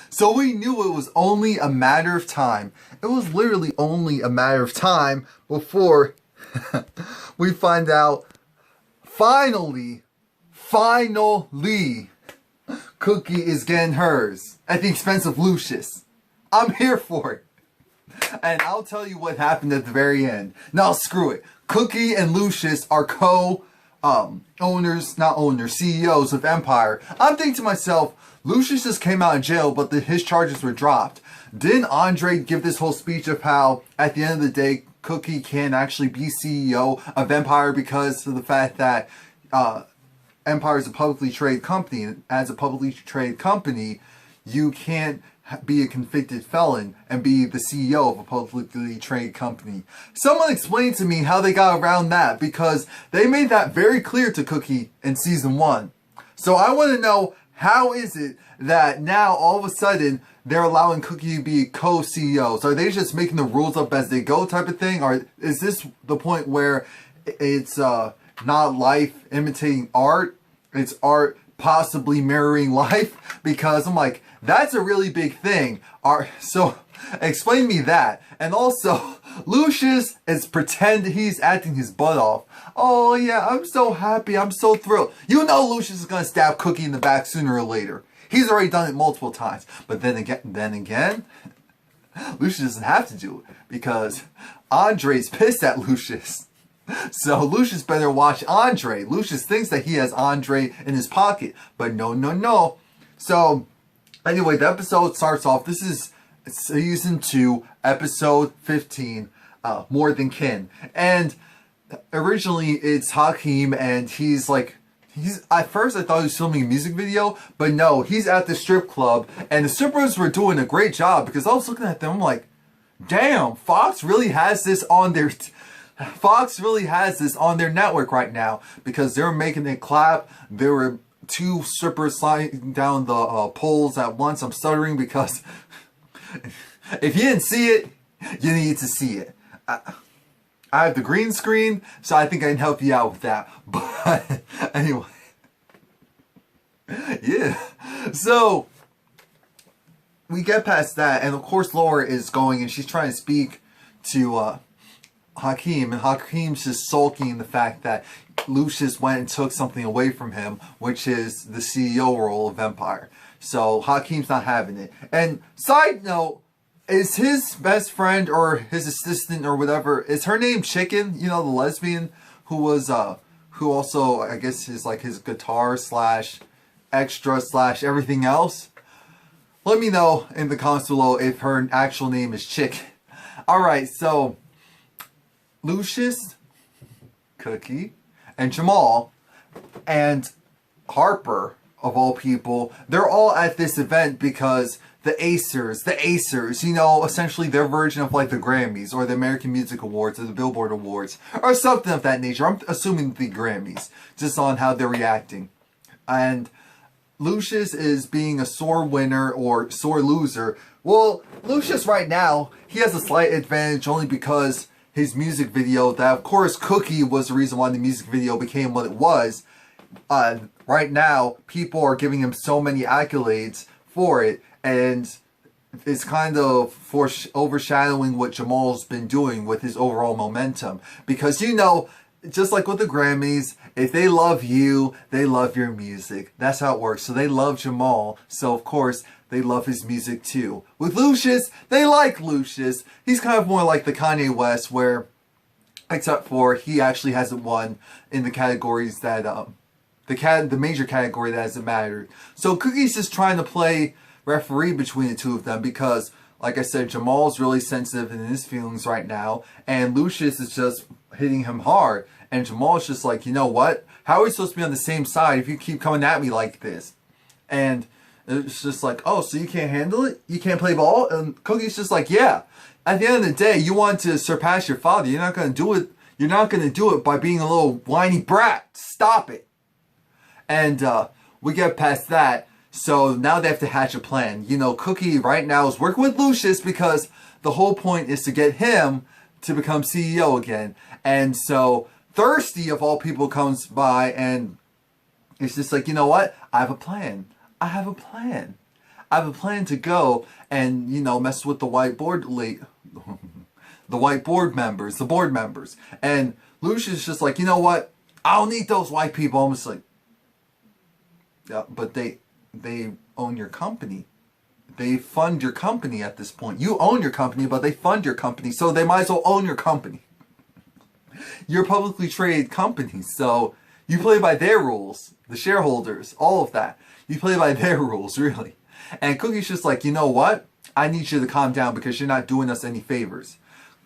So we knew it was only a matter of time. It was literally only a matter of time before we find out, finally, Cookie is getting hers at the expense of Lucius. I'm here for it. And I'll tell you what happened at the very end. Now screw it. Cookie and Lucius are CEOs of Empire. I'm thinking to myself, Lucius just came out of jail, but his charges were dropped. Didn't Andre give this whole speech of how, at the end of the day, Cookie can actually be CEO of Empire because of the fact that Empire is a publicly traded company, and as a publicly traded company, you can't be a convicted felon and be the CEO of a publicly traded company. Someone explained to me how they got around that, because they made that very clear to Cookie in season 1. So I want to know, how is it that now all of a sudden they're allowing Cookie to be co-CEOs? Are they just making the rules up as they go type of thing? Or is this the point where it's not life imitating art, it's art possibly mirroring life? Because I'm like, that's a really big thing. So explain me that. And also, Lucius is he's acting his butt off. Oh yeah, I'm so happy, I'm so thrilled. You know Lucius is gonna stab Cookie in the back sooner or later. He's already done it multiple times. But then again, Lucius doesn't have to do it, because Andre's pissed at Lucius. So Lucius better watch Andre. Lucius thinks that he has Andre in his pocket, but no. So anyway, the episode starts off. This is season 2, episode 15, More Than Kin. And originally it's Hakeem, and he's at first I thought he was filming a music video, but no, he's at the strip club, and the strippers were doing a great job, because I was looking at them, I'm like, damn, Fox really has this on their network right now, because they're making it clap. There were 2 strippers sliding down the poles at once. I'm stuttering because if you didn't see it, you need to see it. I have the green screen, so I think I can help you out with that. But anyway, yeah. So we get past that, and of course Laura is going, and she's trying to speak to Hakeem, and Hakeem's just sulking the fact that Lucius went and took something away from him, which is the CEO role of Empire. So Hakeem's not having it. And side note, is his best friend or his assistant or whatever, is her name Chicken? You know, the lesbian who was who also, I guess, is like his guitar slash extra slash everything else? Let me know in the comments below if her actual name is Chicken. Alright, so Lucius, Cookie, and Jamal, and Harper, of all people, they're all at this event because the Acers, you know, essentially their version of like the Grammys, or the American Music Awards, or the Billboard Awards, or something of that nature. I'm assuming the Grammys, just on how they're reacting. And Lucius is being a sore winner or sore loser. Well, Lucius right now, he has a slight advantage only because his music video, that of course Cookie was the reason why the music video became what it was. Right now, people are giving him so many accolades for it, and it's kind of overshadowing what Jamal's been doing with his overall momentum. Because, you know, just like with the Grammys, if they love you, they love your music. That's how it works. So they love Jamal, so of course they love his music too. With Lucius, they like Lucius. He's kind of more like the Kanye West, where, except for he actually hasn't won in the categories that, the major category that hasn't mattered. So Cookie's just trying to play referee between the two of them, because, like I said, Jamal's really sensitive in his feelings right now, and Lucius is just hitting him hard, and Jamal's just like, you know what? How are we supposed to be on the same side if you keep coming at me like this? And it's just like, oh, so you can't handle it? You can't play ball? And Cookie's just like, yeah. At the end of the day, you want to surpass your father. You're not going to do it. You're not going to do it by being a little whiny brat. Stop it. And we get past that. So now they have to hatch a plan. You know, Cookie right now is working with Lucius because the whole point is to get him to become CEO again. And so Thirsty, of all people, comes by, and it's just like, you know what? I have a plan. I have a plan. I have a plan to go and, you know, mess with the whiteboard the whiteboard members, the board members. And Lucius just like, you know what? I don't need those white people. I'm just like, yeah, but they own your company. They fund your company at this point. You own your company, but they fund your company, so they might as well own your company. You're a publicly traded company, so you play by their rules. The shareholders, all of that. You play by their rules, really. And Cookie's just like, you know what? I need you to calm down because you're not doing us any favors.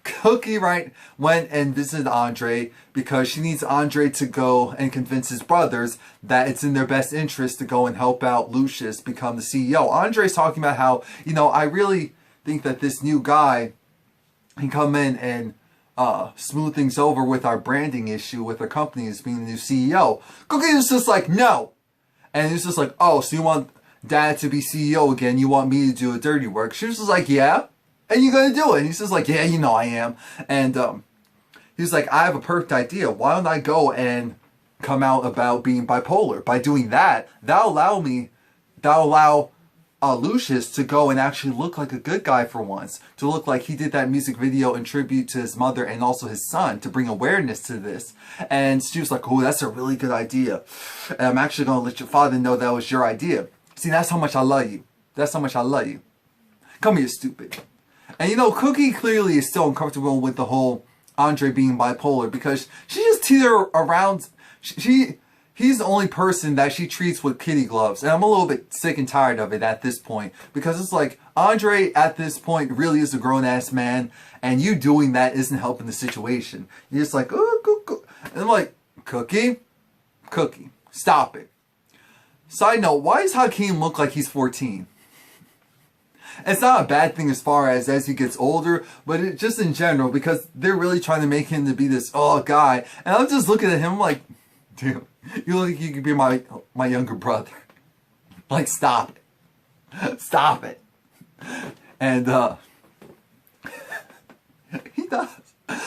Cookie, right, went and visited Andre because she needs Andre to go and convince his brothers that it's in their best interest to go and help out Lucius become the CEO. Andre's talking about how, you know, I really think that this new guy can come in and smooth things over with our branding issue with our company as being the new CEO. Cookie was just like, no. And he's just like, oh, so you want Dad to be CEO again? You want me to do the dirty work? She was just like, yeah. And you're going to do it. And he's just like, yeah, you know I am. And he's like, I have a perfect idea. Why don't I go and come out about being bipolar? By doing that, that'll allow Lucius to go and actually look like a good guy for once. To look like he did that music video in tribute to his mother and also his son, to bring awareness to this. And she was like, oh, that's a really good idea. And I'm actually going to let your father know that was your idea. See, that's how much I love you. That's how much I love you. Come here, stupid. And you know, Cookie clearly is still uncomfortable with the whole Andre being bipolar because she just teeter around. He's the only person that she treats with kitty gloves. And I'm a little bit sick and tired of it at this point. Because it's like, Andre at this point really is a grown-ass man. And you doing that isn't helping the situation. You're just like, ooh. And I'm like, Cookie, stop it. Side note, why does Hakeem look like he's 14? It's not a bad thing as far as he gets older, but just in general, because they're really trying to make him to be this guy. And I'm just looking at him like, dude, you look like you could be my younger brother. Like, stop it. Stop it. And he does.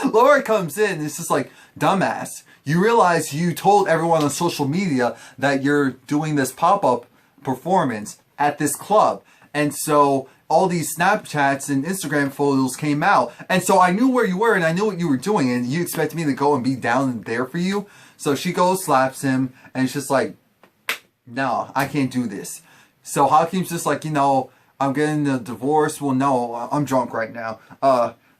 Laura comes in and it's just like, dumbass. You realize you told everyone on social media that you're doing this pop-up performance at this club. And so all these Snapchats and Instagram photos came out. And so I knew where you were and I knew what you were doing. And you expected me to go and be down there for you. So she goes, slaps him. And it's just like, no, I can't do this. So Hakeem's just like, you know, I'm getting a divorce. Well, no, I'm drunk right now.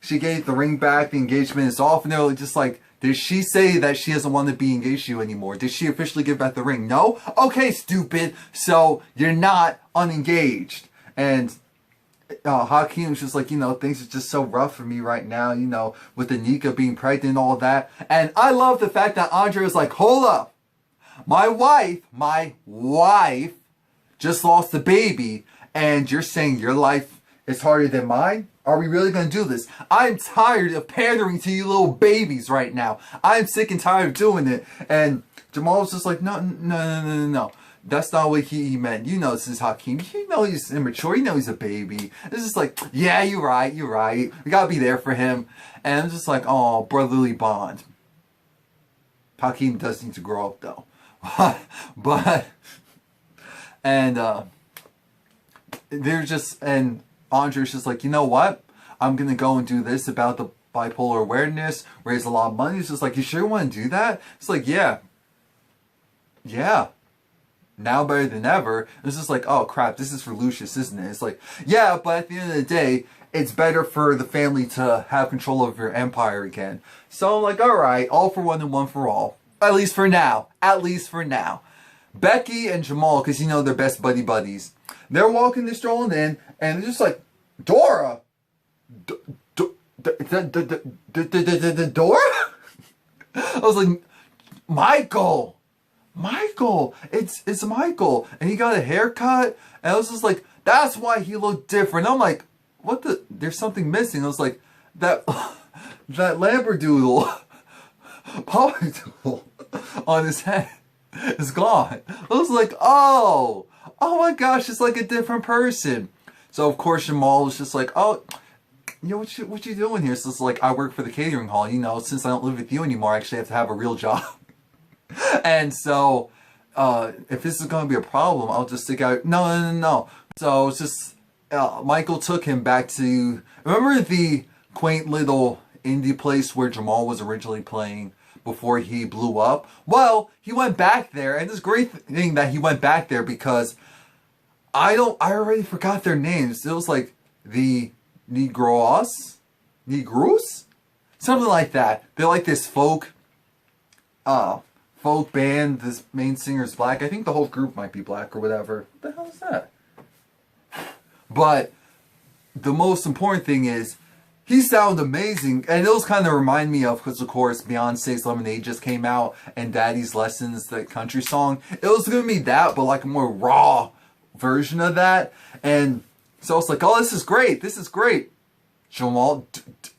She gave the ring back. The engagement is off. And they're just like, did she say that she doesn't want to be engaged to you anymore? Did she officially give back the ring? No? Okay, stupid. So you're not unengaged. And Hakeem's just like, you know, things are just so rough for me right now, you know, with Anika being pregnant and all that. And I love the fact that Andre was like, hold up. My wife just lost a baby and you're saying your life is harder than mine? Are we really going to do this? I'm tired of pandering to you little babies right now. I'm sick and tired of doing it. And Jamal was just like, no. That's not what he meant. You know this is Hakeem. You know he's immature. You know he's a baby. It's just like, yeah, you're right. We gotta be there for him. And I'm just like, oh, brotherly bond. Hakeem does need to grow up though. And Andre's just like, you know what? I'm gonna go and do this about the bipolar awareness, raise a lot of money. It's just like, you sure want to do that? It's like, yeah. Now better than ever. It's just like, oh crap, this is for Lucius, isn't it? It's like, yeah, but at the end of the day, it's better for the family to have control of your empire again. So I'm like, alright, all for one and one for all. At least for now. Becky and Jamal, because you know they're best buddies. They're strolling in, and they're just like, Dora? Dora? I was like, Michael, it's Michael, and he got a haircut, and I was just like, that's why he looked different. I'm like, what the? There's something missing. I was like, that Labradoodle, Powerdoodle on his head is gone. I was like, oh my gosh, it's like a different person. So of course Jamal was just like, oh, you know, what you doing here? So it's like, I work for the catering hall. You know, since I don't live with you anymore, I actually have to have a real job. And so if this is going to be a problem, I'll just stick out. No, no, no, no. So it's just, Michael took him back to, remember the quaint little indie place where Jamal was originally playing before he blew up? Well, he went back there, and it's a great thing that he went back there because I already forgot their names. It was like the Negros? Something like that. They're like this folk band. This main singer's black. I think the whole group might be black or whatever. What the hell is that? But the most important thing is he sounded amazing, and it was kind of remind me of, because of course Beyonce's Lemonade just came out and Daddy's Lessons, the country song. It was gonna be that, but like a more raw version of that. And so I was like, oh, this is great. This is great. Jamal,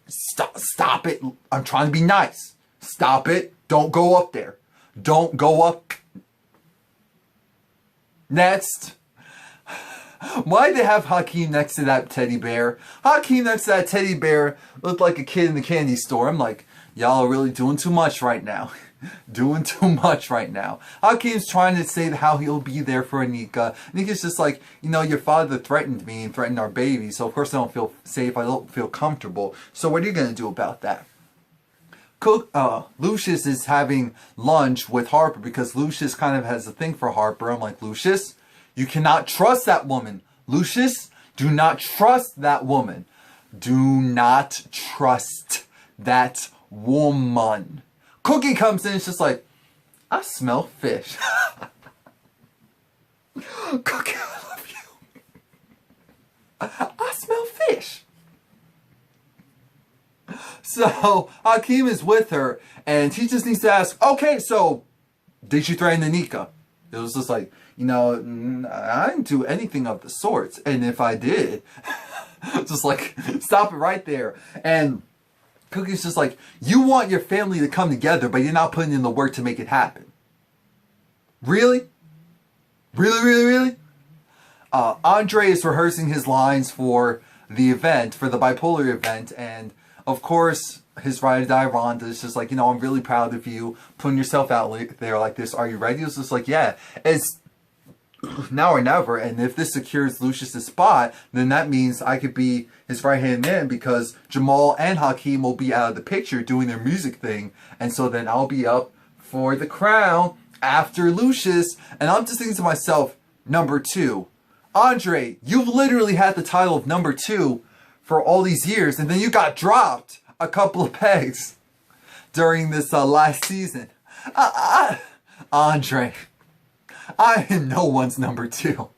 stop it. I'm trying to be nice. Stop it. Don't go up there. Don't go up. Next. Why'd they have Hakeem next to that teddy bear? Hakeem next to that teddy bear looked like a kid in the candy store. I'm like, y'all are really doing too much right now. Doing too much right now. Hakeem's trying to say how he'll be there for Anika. Anika's just like, you know, your father threatened me and threatened our baby, so of course I don't feel safe, I don't feel comfortable. So what are you going to do about that? Lucius is having lunch with Harper because Lucius kind of has a thing for Harper. I'm like, Lucius, you cannot trust that woman. Lucius, do not trust that woman. Do not trust that woman. Cookie comes in, it's just like, I smell fish. Cookie, I love you. I smell fish. So Hakeem is with her, and he just needs to ask, okay, so did you threaten Anika? It was just like, you know, I didn't do anything of the sorts. And if I did, just like, stop it right there. And Cookie's just like, you want your family to come together, but you're not putting in the work to make it happen. Really? Really, really, really? Andre is rehearsing his lines for the event, for the bipolar event, and of course, his ride or die Rhonda is just like, you know, I'm really proud of you putting yourself out there like this. Are you ready? It's just like, yeah, it's now or never. And if this secures Lucius' spot, then that means I could be his right-hand man because Jamal and Hakeem will be out of the picture doing their music thing. And so then I'll be up for the crown after Lucius. And I'm just thinking to myself, number two. Andre, you've literally had the title of number two for all these years, and then you got dropped a couple of pegs during this last season. Andre, I am no one's number two.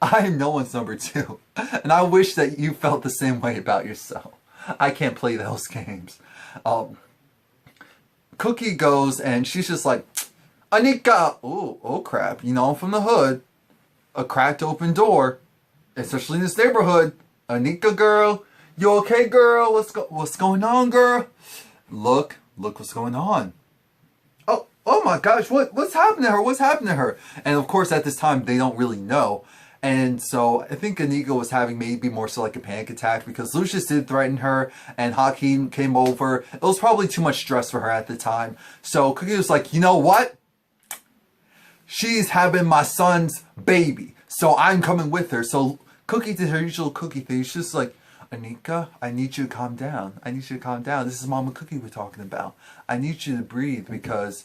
I am no one's number two. And I wish that you felt the same way about yourself. I can't play those games. Cookie goes, and she's just like, Anika, oh crap, you know, I'm from the hood. A cracked open door, especially in this neighborhood. Anika, girl, you okay, girl? What's going on, girl? Look what's going on. Oh my gosh, what's happened to her? What's happened to her? And of course, at this time, they don't really know. And so I think Anika was having maybe more so like a panic attack because Lucius did threaten her and Hakeem came over. It was probably too much stress for her at the time. So Cookie was like, you know what? She's having my son's baby, so I'm coming with her. So Cookie did her usual Cookie thing. She's just like, Anika, I need you to calm down. I need you to calm down. This is Mama Cookie we're talking about. I need you to breathe because,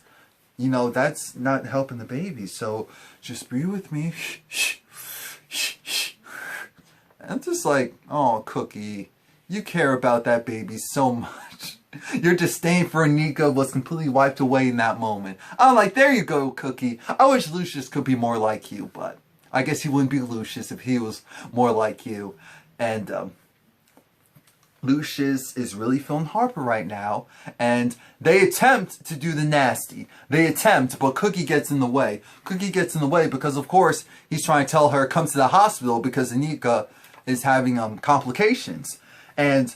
you know, that's not helping the baby. So just breathe with me. I'm just like, oh, Cookie, you care about that baby so much. Your disdain for Anika was completely wiped away in that moment. I'm like, there you go, Cookie. I wish Lucius could be more like you, but I guess he wouldn't be Lucius if he was more like you. And Lucius is really feeling Harper right now, and they attempt to do the nasty. They attempt, but Cookie gets in the way. Cookie gets in the way because, of course, he's trying to tell her, come to the hospital because Anika is having complications. And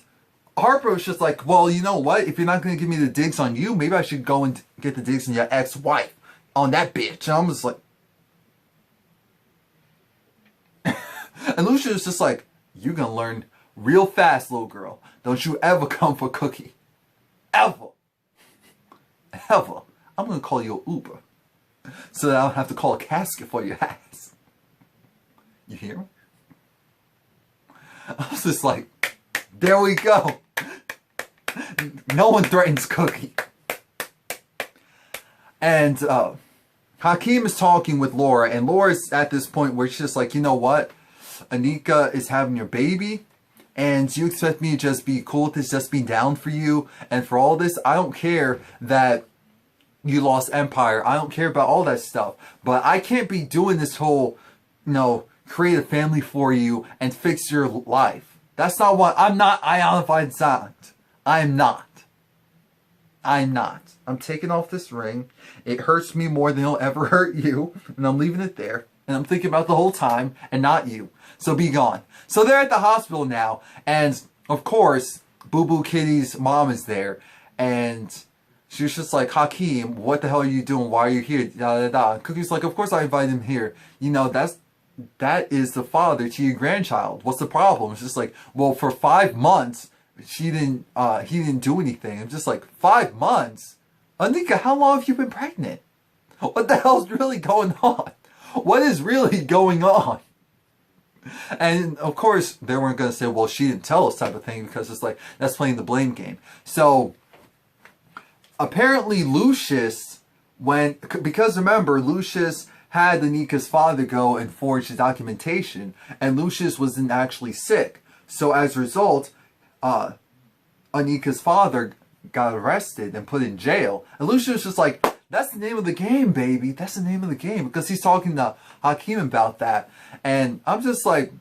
Harper was just like, well, you know what? If you're not going to give me the digs on you, maybe I should go and get the digs on your ex-wife, on that bitch. And I'm just like... And Lucius was just like, you're going to learn real fast, little girl. Don't you ever come for Cookie. Ever. Ever. I'm going to call you an Uber. so that I don't have to call a casket for your ass. You hear me? I was just like, there we go. No one threatens Cookie. And Hakeem is talking with Laura, and Laura's at this point where she's just like, you know what? Anika is having your baby, and you expect me to just be cool with this, just be down for you, and for all this? I don't care that you lost Empire. I don't care about all that stuff. But I can't be doing this whole, create a family for you and fix your life. That's not what, I'm not Iona Vincent. I'm not. I'm taking off this ring. It hurts me more than it'll ever hurt you. And I'm leaving it there. And I'm thinking about the whole time and not you. So be gone. So they're at the hospital now. And of course, Boo Boo Kitty's mom is there. And she was just like, Hakeem, what the hell are you doing? Why are you here? Da, da, da. Cookie's like, of course I invited him here. That is the father to your grandchild. What's the problem? It's just like, well, for 5 months, he didn't do anything. I'm just like, 5 months? Anika, how long have you been pregnant? What the hell's really going on? What is really going on? And of course, they weren't going to say, well, she didn't tell us type of thing, because it's like, that's playing the blame game. So, apparently Lucius because remember, Lucius had Anika's father go and forge the documentation, and Lucius wasn't actually sick. So as a result, Anika's father got arrested and put in jail. And Lucius was just like, that's the name of the game, baby. That's the name of the game. Because he's talking to Hakeem about that. And I'm just like,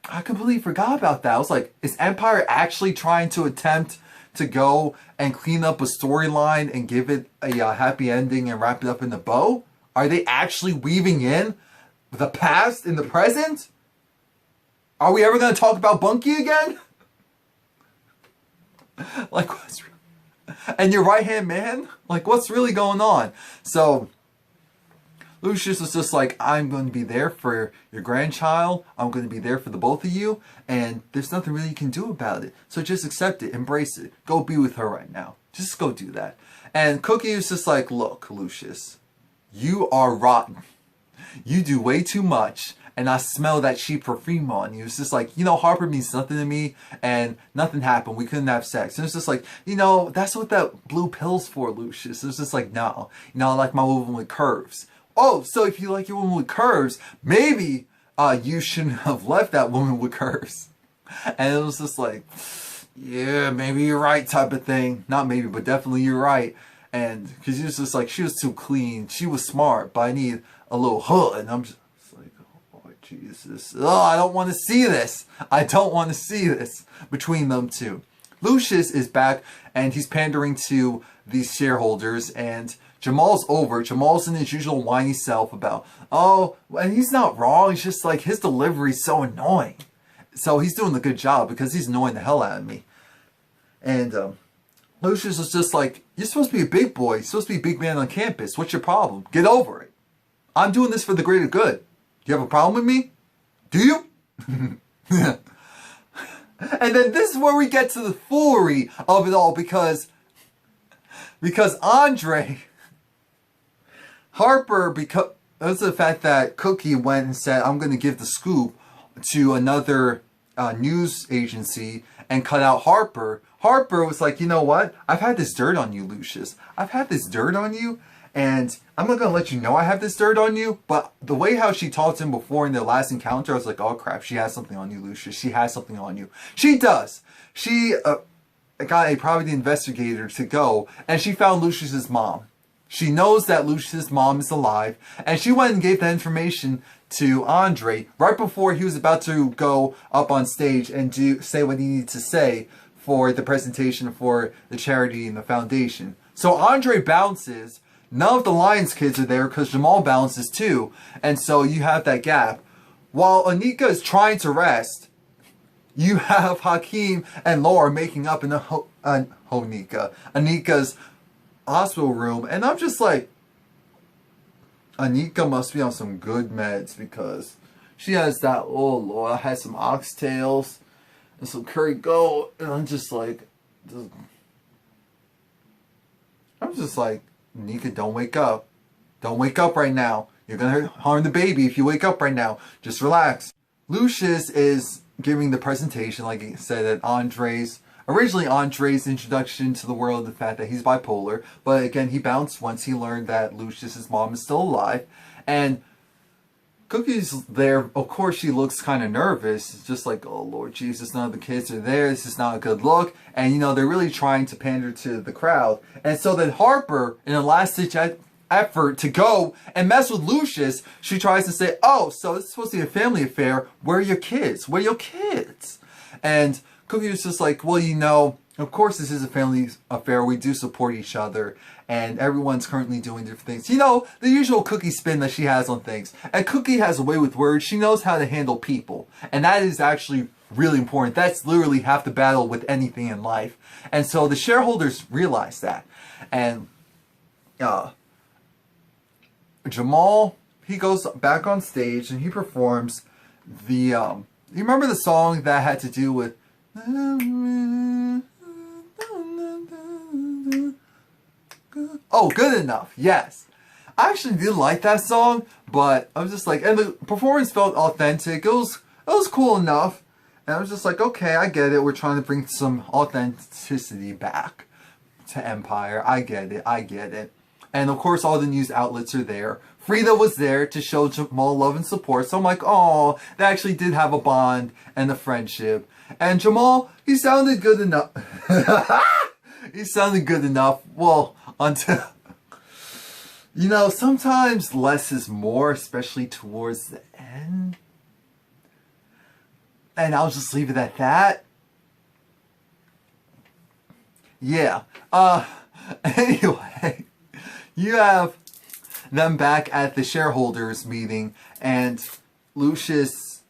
I completely forgot about that. I was like, is Empire actually trying to attempt to go and clean up a storyline and give it a happy ending and wrap it up in a bow? Are they actually weaving in the past in the present? Are we ever going to talk about Bunky again? Like, and your right-hand man? Like, what's really going on? So, Lucius was just like, I'm going to be there for your grandchild. I'm going to be there for the both of you. And there's nothing really you can do about it. So just accept it. Embrace it. Go be with her right now. Just go do that. And Cookie was just like, look, Lucius, you are rotten. You do way too much. And I smell that cheap perfume on you. It's just like, Harper means nothing to me. And nothing happened. We couldn't have sex. And it's just like, that's what that blue pill's for, Lucius. It's just like, no. I like my woman with curves. Oh, so if you like your woman with curves, maybe you shouldn't have left that woman with curves. And it was just like, yeah, maybe you're right type of thing. Not maybe, but definitely you're right. And because he was just like, she was too clean. She was smart, but I need a little hood. And I'm just like, oh, Jesus. Oh, I don't want to see this. I don't want to see this between them two. Lucius is back, and he's pandering to these shareholders, and Jamal's over. Jamal's in his usual whiny self about, and he's not wrong. It's just like his delivery's so annoying. So he's doing a good job because he's annoying the hell out of me. And Lucius was just like, you're supposed to be a big boy. You're supposed to be a big man on campus. What's your problem? Get over it. I'm doing this for the greater good. Do you have a problem with me? Do you? And then this is where we get to the foolery of it all, because Andre Harper, because of the fact that Cookie went and said, I'm going to give the scoop to another news agency and cut out Harper. Harper was like, you know what? I've had this dirt on you, Lucius. I've had this dirt on you, and I'm not going to let you know I have this dirt on you. But the way how she talked to him before in their last encounter, I was like, oh crap, she has something on you, Lucius. She has something on you. She does. She got a private investigator to go, and she found Lucius's mom. She knows that Lucius's mom is alive, and she went and gave that information to Andre right before he was about to go up on stage and say what he needed to say for the presentation for the charity and the foundation. So Andre bounces. None of the Lions kids are there because Jamal bounces too, and so you have that gap. While Anika is trying to rest, you have Hakeem and Laura making up in Anika's hospital room, and I'm just like, Anika must be on some good meds, because she has that, oh Lord, I had some oxtails and some curry goat, and I'm just like, Anika, don't wake up. Don't wake up right now. You're gonna harm the baby if you wake up right now. Just relax. Lucius is giving the presentation, like he said, at originally Andre's introduction to the world, the fact that he's bipolar. But again, he bounced once he learned that Lucius's mom is still alive. And Cookie's there. Of course, she looks kind of nervous. It's just like, oh, Lord Jesus, none of the kids are there. This is not a good look. And, you know, they're really trying to pander to the crowd. And so then Harper, in a last-ditch effort to go and mess with Lucius, she tries to say, oh, so this is supposed to be a family affair. Where are your kids? Where are your kids? And Cookie was just like, well, you know, of course this is a family affair. We do support each other. And everyone's currently doing different things. You know, the usual Cookie spin that she has on things. And Cookie has a way with words. She knows how to handle people. And that is actually really important. That's literally half the battle with anything in life. And so the shareholders realize that. And Jamal, he goes back on stage and he performs the, you remember the song that had to do with, oh, Good Enough, yes. I actually did like that song, but I was just like, and the performance felt authentic. It was cool enough. And I was just like, okay, I get it. We're trying to bring some authenticity back to Empire. I get it. And of course, all the news outlets are there. Frida was there to show Jamal love and support. So I'm like, oh, they actually did have a bond and a friendship. And Jamal, he sounded good enough. He sounded good enough. Well, until, you know, sometimes less is more, especially towards the end. And I'll just leave it at that. Yeah. Anyway, you have them back at the shareholders meeting, and Lucius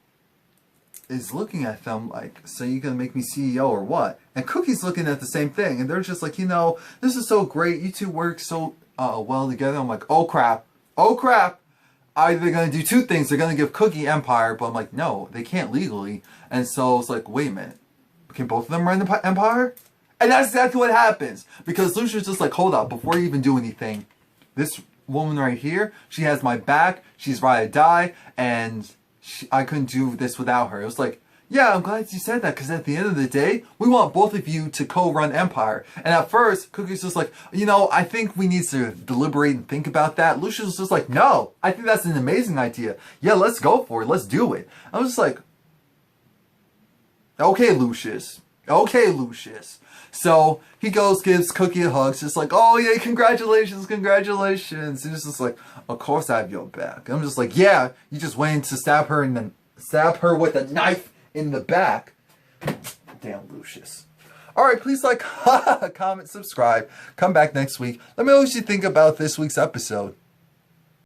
is looking at them like, so you gonna make me CEO or what? And Cookie's looking at the same thing, and they're just like, you know, this is so great. You two work so well together. I'm like, oh crap. Either they're gonna do two things. They're gonna give Cookie Empire, but I'm like, no, they can't legally. And so it's like, wait a minute. Can both of them run the Empire? And that's exactly what happens. Because Lucius just like, hold up, before you even do anything, this woman right here, she has my back, she's ride or die, and I couldn't do this without her. It was like, yeah, I'm glad you said that, because at the end of the day, we want both of you to co-run Empire. And at first, Cookie's just like, you know, I think we need to deliberate and think about that. Lucius was just like, no, I think that's an amazing idea. Yeah, let's go for it. Let's do it. I was just like, okay, Lucius. So he goes, gives Cookie a hug. Just like, oh yeah, congratulations. And he's just like, of course I have your back. I'm just like, yeah, you just went to stab her and then stab her with a knife in the back. Damn, Lucius. Alright, please like, comment, subscribe. Come back next week. Let me know what you think about this week's episode.